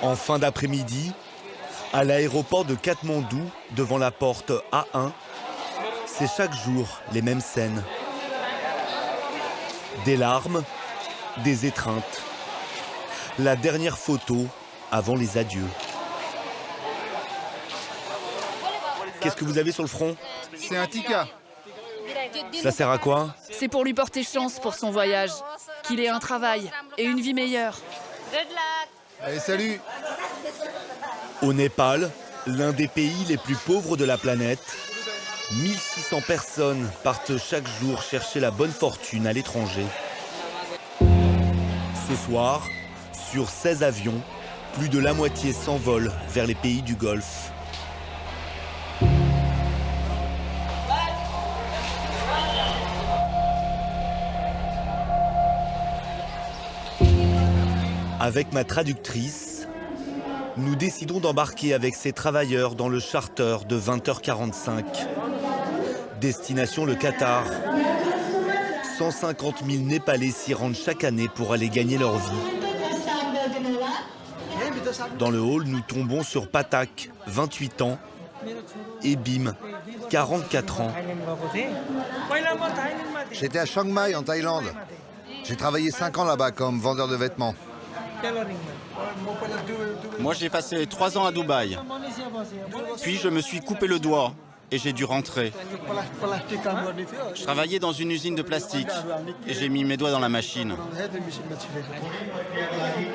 En fin d'après-midi, à l'aéroport de Katmandou, devant la porte A1, c'est chaque jour les mêmes scènes. Des larmes, des étreintes. La dernière photo avant les adieux. Qu'est-ce que vous avez sur le front? C'est un tika. Ça sert à quoi? C'est pour lui porter chance pour son voyage, qu'il ait un travail et une vie meilleure. Allez, salut. Au Népal, l'un des pays les plus pauvres de la planète, 1600 personnes partent chaque jour chercher la bonne fortune à l'étranger. Ce soir, sur 16 avions, plus de la moitié s'envolent vers les pays du Golfe. Avec ma traductrice, nous décidons d'embarquer avec ces travailleurs dans le charter de 20h45. Destination le Qatar. 150 000 Népalais s'y rendent chaque année pour aller gagner leur vie. Dans le hall, nous tombons sur Patak, 28 ans, et Bim, 44 ans. J'étais à Chiang Mai en Thaïlande. J'ai travaillé 5 ans là-bas comme vendeur de vêtements. Moi, j'ai passé 3 ans à Dubaï. Puis, je me suis coupé le doigt et j'ai dû rentrer. Je travaillais dans une usine de plastique et j'ai mis mes doigts dans la machine.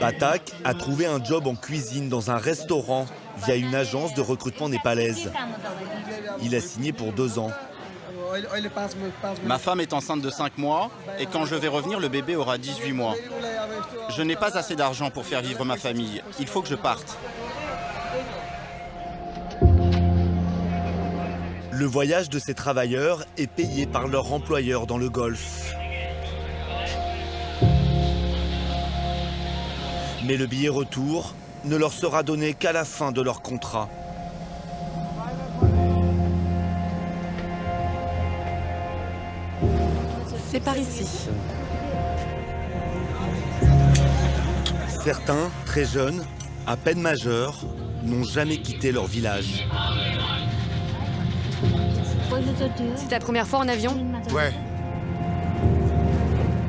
Patak a trouvé un job en cuisine dans un restaurant via une agence de recrutement népalaise. Il a signé pour 2 ans. Ma femme est enceinte de 5 mois et quand je vais revenir, le bébé aura 18 mois. Je n'ai pas assez d'argent pour faire vivre ma famille. Il faut que je parte. Le voyage de ces travailleurs est payé par leur employeur dans le Golfe. Mais le billet retour ne leur sera donné qu'à la fin de leur contrat. C'est par ici. Certains, très jeunes, à peine majeurs, n'ont jamais quitté leur village. C'est ta première fois en avion? Ouais.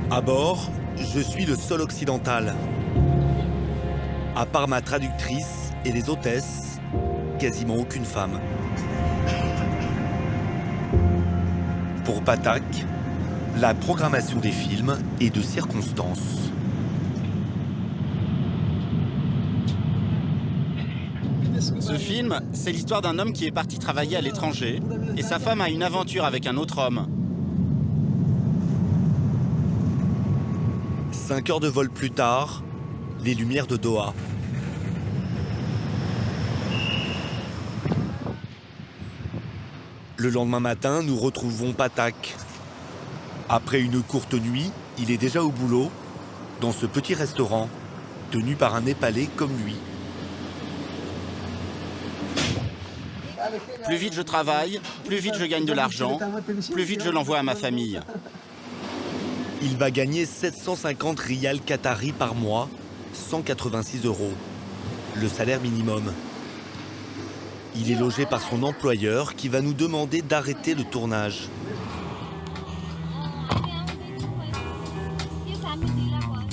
À bord, je suis le seul occidental. À part ma traductrice et les hôtesses, quasiment aucune femme. Pour Patak, la programmation des films est de circonstance. Ce film, c'est l'histoire d'un homme qui est parti travailler à l'étranger et sa femme a une aventure avec un autre homme. 5 heures de vol plus tard, les lumières de Doha. Le lendemain matin, nous retrouvons Patak. Après une courte nuit, il est déjà au boulot, dans ce petit restaurant, tenu par un Népalais comme lui. Plus vite je travaille, plus vite je gagne de l'argent, plus vite je l'envoie à ma famille. Il va gagner 750 rials qataris par mois, 186 €, le salaire minimum. Il est logé par son employeur qui va nous demander d'arrêter le tournage.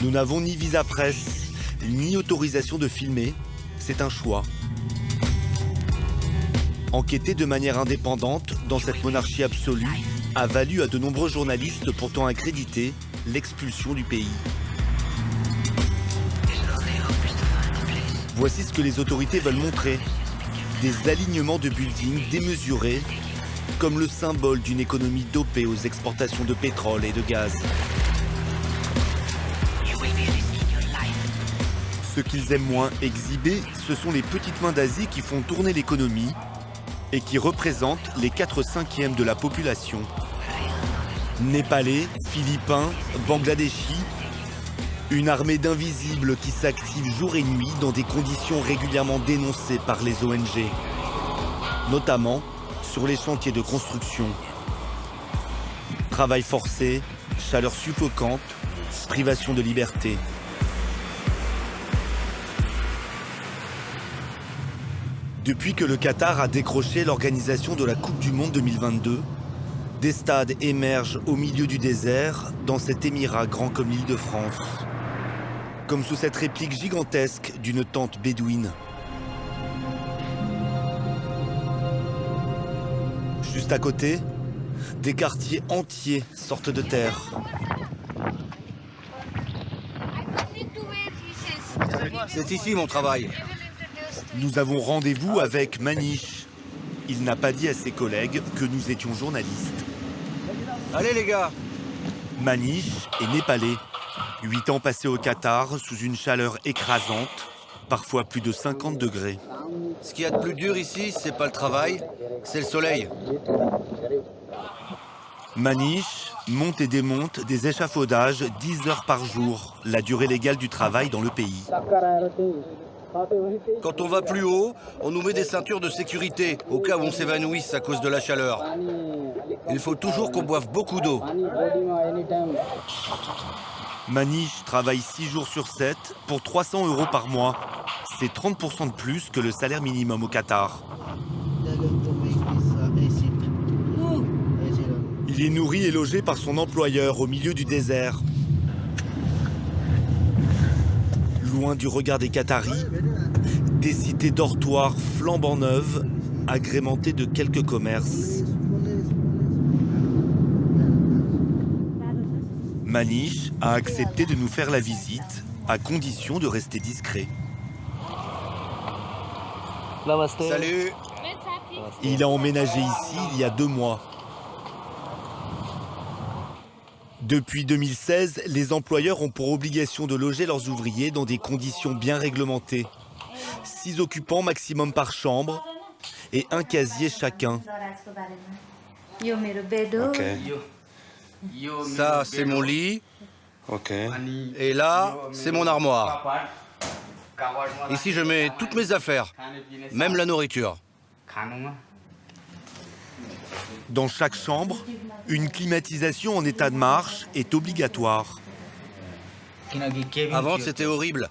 Nous n'avons ni visa presse, ni autorisation de filmer, c'est un choix. Enquêter de manière indépendante dans cette monarchie absolue a valu à de nombreux journalistes pourtant accrédités l'expulsion du pays. Voici ce que les autorités veulent montrer. Des alignements de buildings démesurés, comme le symbole d'une économie dopée aux exportations de pétrole et de gaz. Ce qu'ils aiment moins exhiber, ce sont les petites mains d'Asie qui font tourner l'économie et qui représentent les 4/5 de la population. Népalais, Philippins, Bangladeshis, une armée d'invisibles qui s'active jour et nuit dans des conditions régulièrement dénoncées par les ONG, notamment sur les chantiers de construction. Travail forcé, chaleur suffocante, privation de liberté. Depuis que le Qatar a décroché l'organisation de la Coupe du Monde 2022, des stades émergent au milieu du désert dans cet émirat grand comme l'Île-de-France. Comme sous cette réplique gigantesque d'une tente bédouine. Juste à côté, des quartiers entiers sortent de terre. C'est ici mon travail. Nous avons rendez-vous avec Manish. Il n'a pas dit à ses collègues que nous étions journalistes. Allez les gars. Manish est népalais. 8 ans passés au Qatar sous une chaleur écrasante, parfois plus de 50 degrés. Ce qu'il y a de plus dur ici, c'est pas le travail, c'est le soleil. Manish monte et démonte des échafaudages 10 heures par jour, la durée légale du travail dans le pays. Quand on va plus haut, on nous met des ceintures de sécurité, au cas où on s'évanouisse à cause de la chaleur. Il faut toujours qu'on boive beaucoup d'eau. Manish travaille 6 jours sur 7 pour 300 € par mois. C'est 30% de plus que le salaire minimum au Qatar. Il est nourri et logé par son employeur au milieu du désert. Loin du regard des Qataris, des cités dortoirs flambant neuves, agrémentées de quelques commerces. Manish a accepté de nous faire la visite, à condition de rester discret. Salut. Il a emménagé ici il y a 2 mois. Depuis 2016, les employeurs ont pour obligation de loger leurs ouvriers dans des conditions bien réglementées. 6 occupants maximum par chambre et un casier chacun. Ok. Ça, c'est mon lit. Ok. Et là, c'est mon armoire. Ici, je mets toutes mes affaires, même la nourriture. Dans chaque chambre, une climatisation en état de marche est obligatoire. Avant, c'était horrible.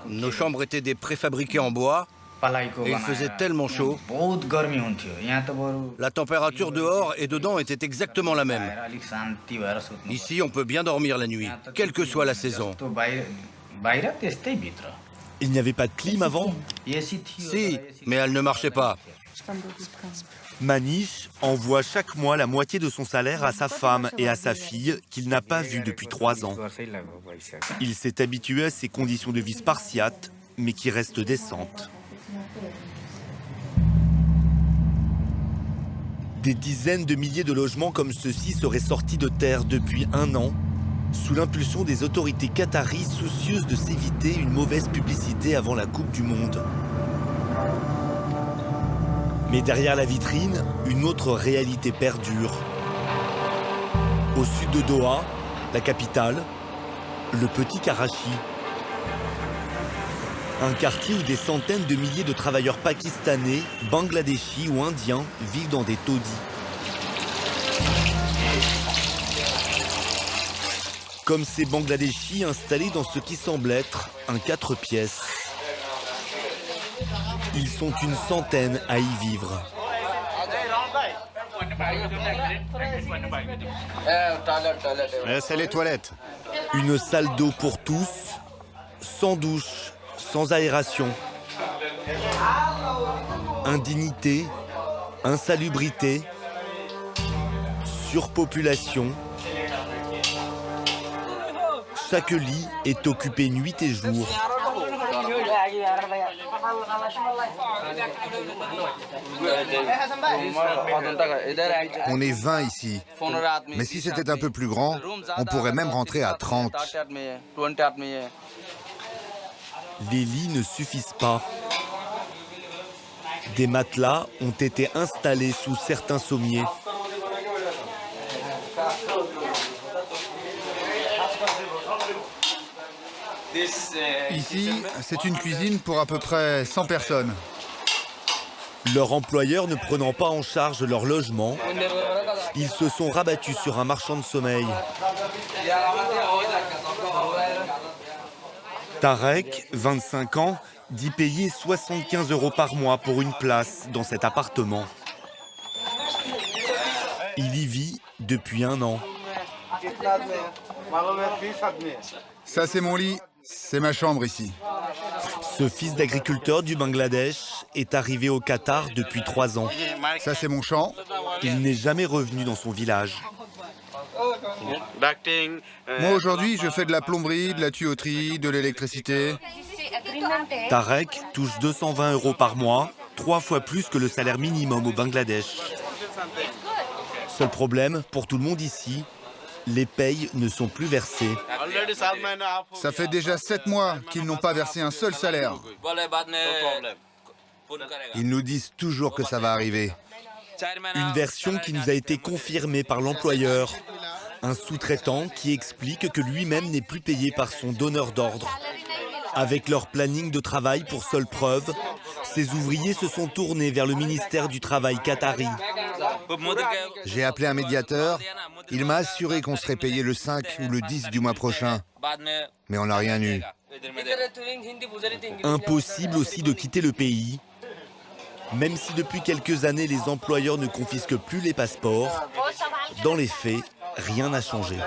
Nos chambres étaient des préfabriqués en bois et il faisait tellement chaud. La température dehors et dedans était exactement la même. Ici, on peut bien dormir la nuit, quelle que soit la saison. Il n'y avait pas de clim avant? Si, mais elle ne marchait pas. Manish envoie chaque mois la moitié de son salaire à sa femme et à sa fille qu'il n'a pas vues depuis 3 ans. Il s'est habitué à ces conditions de vie spartiates, mais qui restent décentes. Des dizaines de milliers de logements comme ceux-ci seraient sortis de terre depuis 1 an, sous l'impulsion des autorités qataries soucieuses de s'éviter une mauvaise publicité avant la Coupe du Monde. Mais derrière la vitrine, une autre réalité perdure. Au sud de Doha, la capitale, le petit Karachi. Un quartier où des centaines de milliers de travailleurs pakistanais, bangladeshis ou indiens vivent dans des taudis. Comme ces Bangladeshis installés dans ce qui semble être un 4 pièces. Ils sont une centaine à y vivre. C'est les toilettes. Une salle d'eau pour tous, sans douche, sans aération. Indignité, insalubrité, surpopulation. Chaque lit est occupé nuit et jour. On est 20 ici. Mais si c'était un peu plus grand, on pourrait même rentrer à 30. Les lits ne suffisent pas. Des matelas ont été installés sous certains sommiers. Ici, c'est une cuisine pour à peu près 100 personnes. Leur employeur ne prenant pas en charge leur logement, ils se sont rabattus sur un marchand de sommeil. Tarek, 25 ans, d'y payer 75 € par mois pour une place dans cet appartement. Il y vit depuis 1 an. Ça, c'est mon lit. C'est ma chambre ici. Ce fils d'agriculteur du Bangladesh est arrivé au Qatar depuis 3 ans. Ça, c'est mon champ. Il n'est jamais revenu dans son village. Moi, aujourd'hui, je fais de la plomberie, de la tuyauterie, de l'électricité. Tarek touche 220 € par mois, 3 fois plus que le salaire minimum au Bangladesh. Seul problème, pour tout le monde ici, les payes ne sont plus versées. Ça fait déjà 7 mois qu'ils n'ont pas versé un seul salaire. Ils nous disent toujours que ça va arriver. Une version qui nous a été confirmée par l'employeur. Un sous-traitant qui explique que lui-même n'est plus payé par son donneur d'ordre. Avec leur planning de travail pour seule preuve, ces ouvriers se sont tournés vers le ministère du Travail qatari. J'ai appelé un médiateur. Il m'a assuré qu'on serait payé le 5 ou le 10 du mois prochain. Mais on n'a rien eu. Impossible aussi de quitter le pays. Même si depuis quelques années les employeurs ne confisquent plus les passeports, dans les faits, rien n'a changé.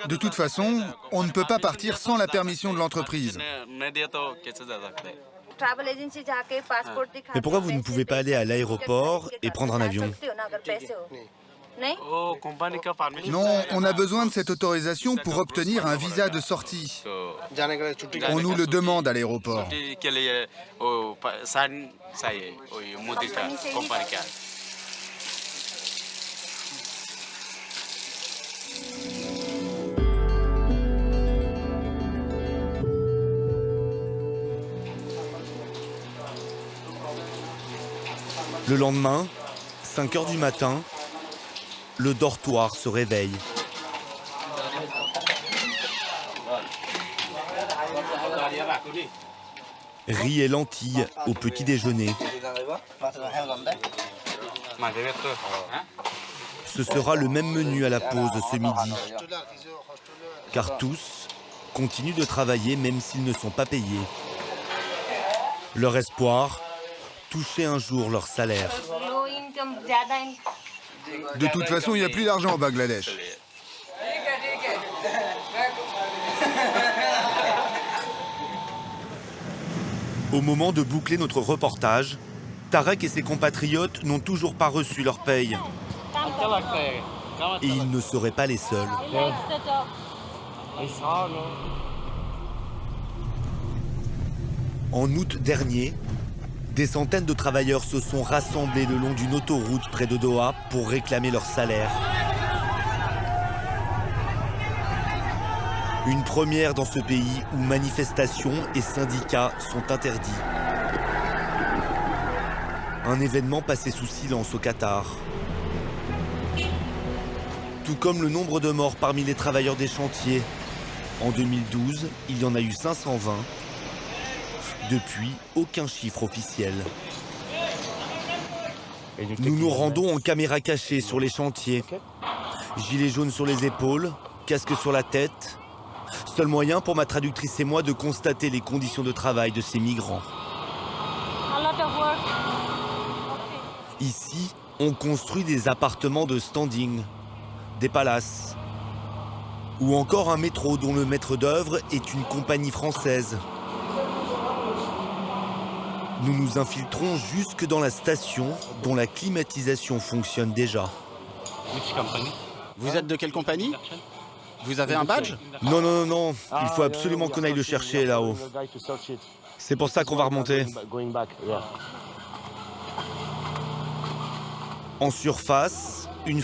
De toute façon, on ne peut pas partir sans la permission de l'entreprise. Mais pourquoi vous ne pouvez pas aller à l'aéroport et prendre un avion? Non, on a besoin de cette autorisation pour obtenir un visa de sortie. On nous le demande à l'aéroport. Le lendemain, 5 h du matin, le dortoir se réveille. Riz et lentilles au petit déjeuner. Ce sera le même menu à la pause ce midi. Car tous continuent de travailler même s'ils ne sont pas payés. Leur espoir, toucher un jour leur salaire. De toute façon, il n'y a plus d'argent au Bangladesh. Au moment de boucler notre reportage, Tarek et ses compatriotes n'ont toujours pas reçu leur paye. Et ils ne seraient pas les seuls. En août dernier, des centaines de travailleurs se sont rassemblés le long d'une autoroute près de Doha pour réclamer leur salaire. Une première dans ce pays où manifestations et syndicats sont interdits. Un événement passé sous silence au Qatar. Tout comme le nombre de morts parmi les travailleurs des chantiers. En 2012, il y en a eu 520. Depuis, aucun chiffre officiel. Nous nous rendons en caméra cachée sur les chantiers. Gilets jaunes sur les épaules, casque sur la tête. Seul moyen pour ma traductrice et moi de constater les conditions de travail de ces migrants. Ici, on construit des appartements de standing, des palaces, ou encore un métro dont le maître d'œuvre est une compagnie française. Nous nous infiltrons jusque dans la station dont la climatisation fonctionne déjà. Vous êtes de quelle compagnie? Vous avez un badge? Non, non, non, non. Il faut absolument qu'on aille le chercher là-haut. C'est pour ça qu'on va remonter. En surface, une